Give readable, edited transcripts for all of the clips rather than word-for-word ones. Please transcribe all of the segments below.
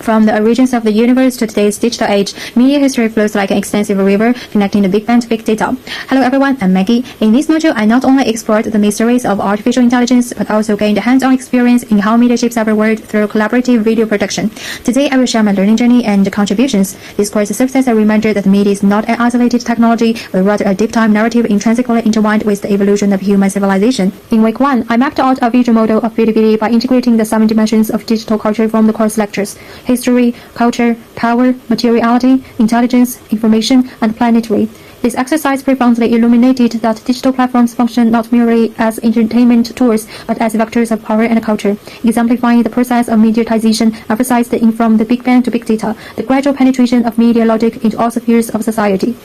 From the origins of the universe to today's digital age, media history flows like an extensive river connecting the Big Bang to big data. Hello everyone, I'm Maggie. In this module, I not only explored the mysteries of artificial intelligence, but also gained hands-on experience in how media shapes our world through collaborative video production. Today, I will share my learning journey and contributions. This course serves as a reminder that media is not an isolated technology, but rather a deep-time narrative intrinsically intertwined with the evolution of human civilization. In week 1, I mapped out a visual model of Bilibili by integrating the 7 dimensions of digital culture from the course lectures: history, culture, power, materiality, intelligence, information, and planetary. This exercise profoundly illuminated that digital platforms function not merely as entertainment tools, but as vectors of power and culture, exemplifying the process of mediatization emphasized in From the Big Bang to Big Data, the gradual penetration of media logic into all spheres of society.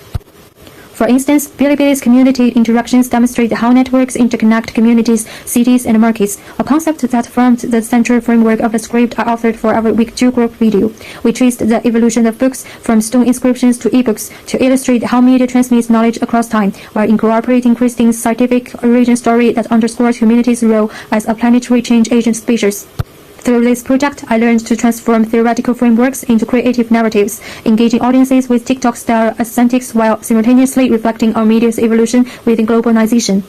For instance, Bilibili's community interactions demonstrate how networks interconnect communities, cities, and markets, a concept that formed the central framework of the script I authored for our Week 2 group video. We traced the evolution of books from stone inscriptions to ebooks to illustrate how media transmits knowledge across time, while incorporating Christine's scientific origin story that underscores humanity's role as a planetary change agent species. Through this project, I learned to transform theoretical frameworks into creative narratives, engaging audiences with TikTok-style aesthetics while simultaneously reflecting on media's evolution within globalization.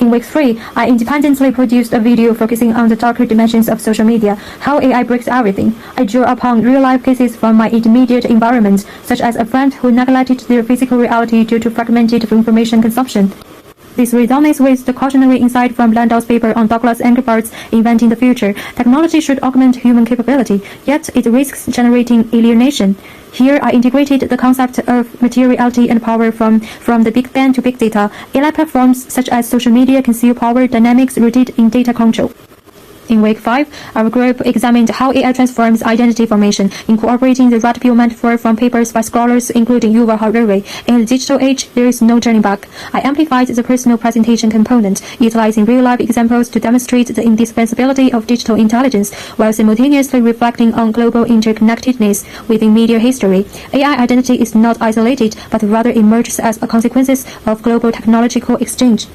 In week 3, I independently produced a video focusing on the darker dimensions of social media, how AI breaks everything. I drew upon real-life cases from my immediate environment, such as a friend who neglected their physical reality due to fragmented information consumption. This resonates with the cautionary insight from Landau's paper on Douglas Engelbart's Inventing the Future. Technology should augment human capability, yet it risks generating alienation. Here, I integrated the concept of materiality and power from the Big Bang to Big Data. AI platforms such as social media conceal power dynamics rooted in data control. In week 5, our group examined how AI transforms identity formation, incorporating the red pill metaphor from papers by scholars including Yuval Harari. In the digital age, there is no turning back. I amplified the personal presentation component, utilizing real-life examples to demonstrate the indispensability of digital intelligence, while simultaneously reflecting on global interconnectedness within media history. AI identity is not isolated, but rather emerges as a consequence of global technological exchange.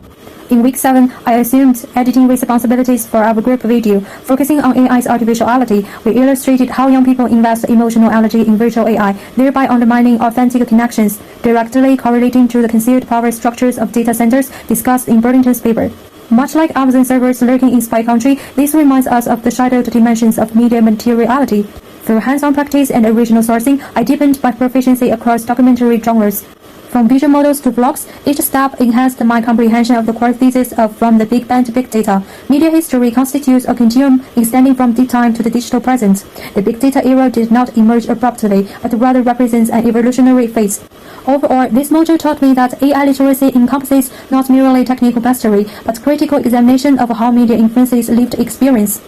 In week 7, I assumed editing responsibilities for our group video. Focusing on AI's artificiality, we illustrated how young people invest emotional energy in virtual AI, thereby undermining authentic connections, directly correlating to the concealed power structures of data centers discussed in Burlington's paper. Much like Amazon servers lurking in spy country, this reminds us of the shadowed dimensions of media materiality. Through hands-on practice and original sourcing, I deepened my proficiency across documentary genres. From visual models to vlogs, each step enhanced my comprehension of the core thesis of From the Big Bang to Big Data. Media history constitutes a continuum extending from deep time to the digital present. The big data era did not emerge abruptly, but rather represents an evolutionary phase. Overall, this module taught me that AI literacy encompasses not merely technical mastery, but critical examination of how media influences lived experience.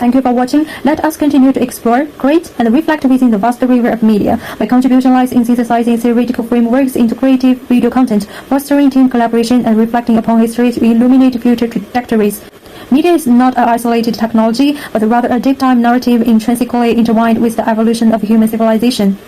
Thank you for watching. Let us continue to explore, create, and reflect within the vast river of media. My contribution lies in synthesizing theoretical frameworks into creative video content, fostering team collaboration, and reflecting upon history to illuminate future trajectories. Media is not an isolated technology, but rather a deep-time narrative intrinsically intertwined with the evolution of human civilization.